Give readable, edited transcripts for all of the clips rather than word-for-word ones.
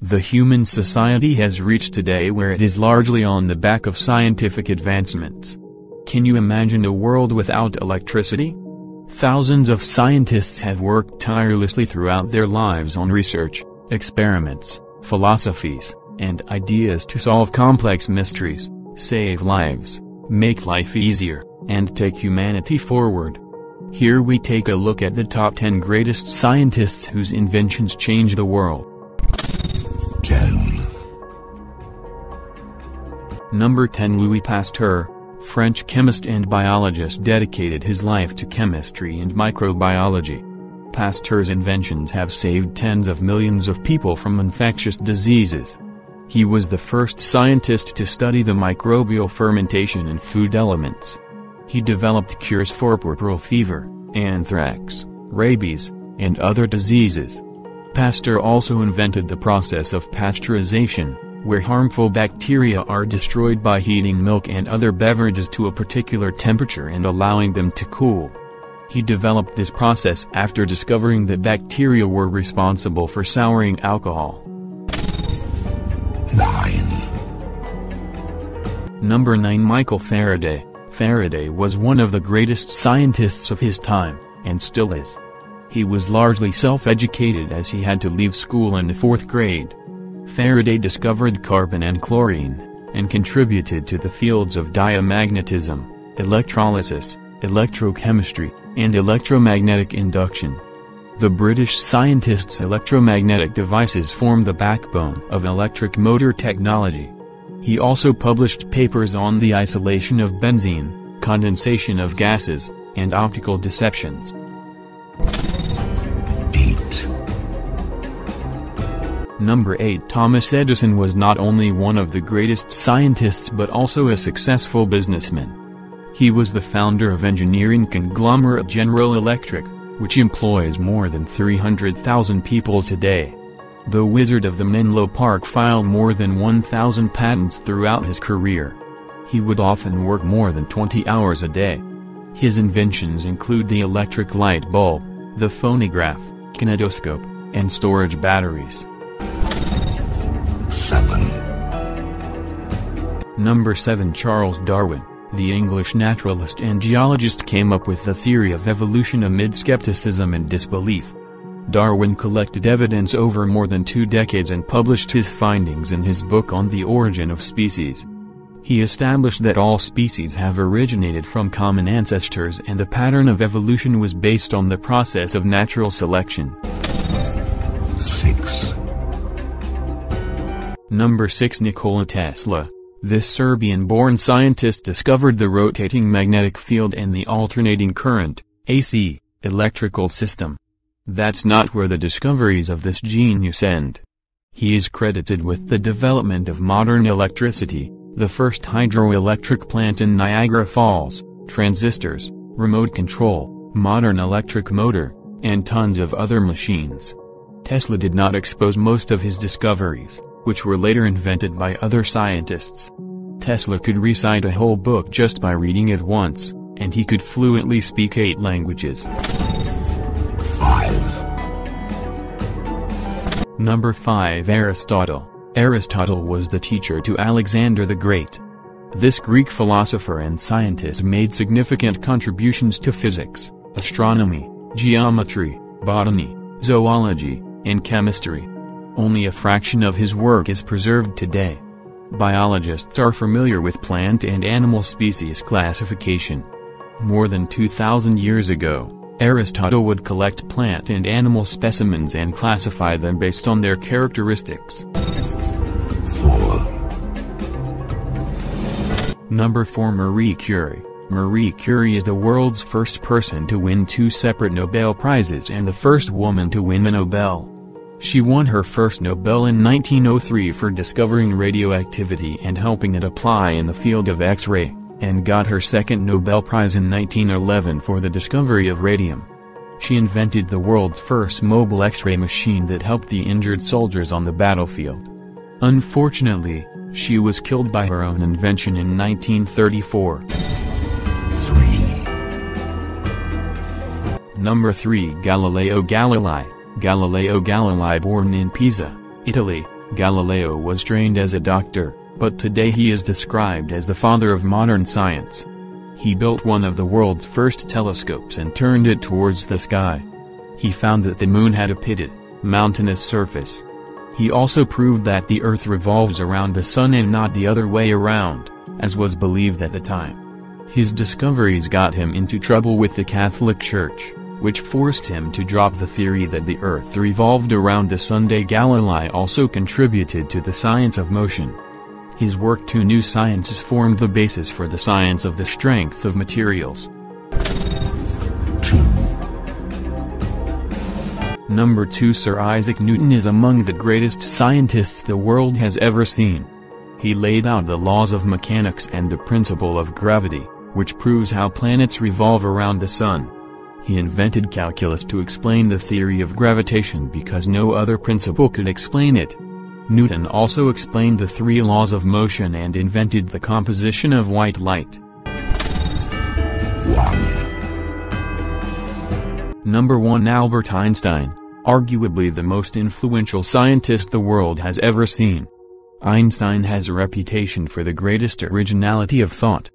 The human society has reached today where it is largely on the back of scientific advancements. Can you imagine a world without electricity? Thousands of scientists have worked tirelessly throughout their lives on research, experiments, philosophies, and ideas to solve complex mysteries, save lives, make life easier, and take humanity forward. Here we take a look at the top 10 greatest scientists whose inventions changed the world. 10. Number 10. Louis Pasteur, French chemist and biologist, dedicated his life to chemistry and microbiology. Pasteur's inventions have saved tens of millions of people from infectious diseases. He was the first scientist to study the microbial fermentation in food elements. He developed cures for puerperal fever, anthrax, rabies, and other diseases. Pasteur also invented the process of pasteurization, where harmful bacteria are destroyed by heating milk and other beverages to a particular temperature and allowing them to cool. He developed this process after discovering that bacteria were responsible for souring alcohol. 9. Number 9. Michael Faraday. Faraday was one of the greatest scientists of his time, and still is. He was largely self-educated as he had to leave school in the 4th grade. Faraday discovered carbon and chlorine, and contributed to the fields of diamagnetism, electrolysis, electrochemistry, and electromagnetic induction. The British scientist's electromagnetic devices form the backbone of electric motor technology. He also published papers on the isolation of benzene, condensation of gases, and optical deceptions. 8. Number 8. Thomas Edison was not only one of the greatest scientists but also a successful businessman. He was the founder of engineering conglomerate General Electric, which employs more than 300,000 people today. The Wizard of the Menlo Park filed more than 1,000 patents throughout his career. He would often work more than 20 hours a day. His inventions include the electric light bulb, the phonograph, kinetoscope, and storage batteries. 7. Number 7. Charles Darwin, the English naturalist and geologist, came up with the theory of evolution amid skepticism and disbelief. Darwin collected evidence over more than 2 decades and published his findings in his book On the Origin of Species. He established that all species have originated from common ancestors and the pattern of evolution was based on the process of natural selection. 6. Number 6. Nikola Tesla. This Serbian-born scientist discovered the rotating magnetic field and the alternating current, AC, electrical system. That's not where the discoveries of this genius end. He is credited with the development of modern electricity, the first hydroelectric plant in Niagara Falls, transistors, remote control, modern electric motor, and tons of other machines. Tesla did not expose most of his discoveries, which were later invented by other scientists. Tesla could recite a whole book just by reading it once, and he could fluently speak 8 languages. 5. Number 5. Aristotle. Aristotle was the teacher to Alexander the Great. This Greek philosopher and scientist made significant contributions to physics, astronomy, geometry, botany, zoology, and chemistry. Only a fraction of his work is preserved today. Biologists are familiar with plant and animal species classification. More than 2,000 years ago, Aristotle would collect plant and animal specimens and classify them based on their characteristics. 4. Number 4. Marie Curie. Marie Curie is the world's first person to win 2 separate Nobel Prizes and the first woman to win a Nobel. She won her first Nobel in 1903 for discovering radioactivity and helping it apply in the field of X-ray, and got her second Nobel Prize in 1911 for the discovery of radium. She invented the world's first mobile X-ray machine that helped the injured soldiers on the battlefield. Unfortunately, she was killed by her own invention in 1934. 3. Number 3. Galileo Galilei. Galileo Galilei, born in Pisa, Italy, Galileo was trained as a doctor, but today he is described as the father of modern science. He built one of the world's first telescopes and turned it towards the sky. He found that the moon had a pitted, mountainous surface. He also proved that the Earth revolves around the Sun and not the other way around, as was believed at the time. His discoveries got him into trouble with the Catholic Church, which forced him to drop the theory that the Earth revolved around the Sun. Galilei also contributed to the science of motion. His work Two new sciences formed the basis for the science of the strength of materials. 2. Number 2. Sir Isaac Newton is among the greatest scientists the world has ever seen. He laid out the laws of mechanics and the principle of gravity, which proves how planets revolve around the Sun. He invented calculus to explain the theory of gravitation because no other principle could explain it. Newton also explained the three laws of motion and invented the composition of white light. 1. Number 1. Albert Einstein, arguably the most influential scientist the world has ever seen. Einstein has a reputation for the greatest originality of thought.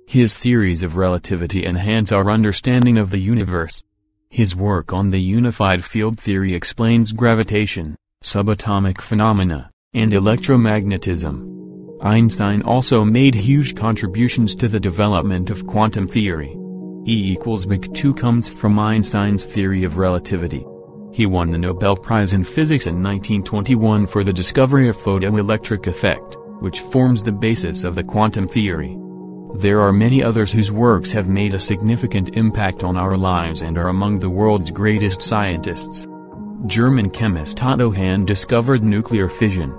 His theories of relativity enhance our understanding of the universe. His work on the unified field theory explains gravitation, subatomic phenomena, and electromagnetism. Einstein also made huge contributions to the development of quantum theory. E=mc² comes from Einstein's theory of relativity. He won the Nobel Prize in Physics in 1921 for the discovery of photoelectric effect, which forms the basis of the quantum theory. There are many others whose works have made a significant impact on our lives and are among the world's greatest scientists. German chemist Otto Hahn discovered nuclear fission.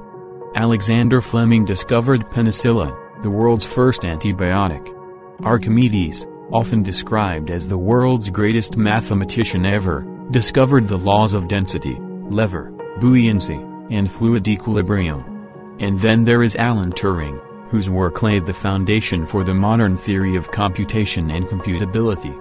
Alexander Fleming discovered penicillin, the world's first antibiotic. Archimedes, often described as the world's greatest mathematician ever, discovered the laws of density, lever, buoyancy, and fluid equilibrium. And then there is Alan Turing, whose work laid the foundation for the modern theory of computation and computability.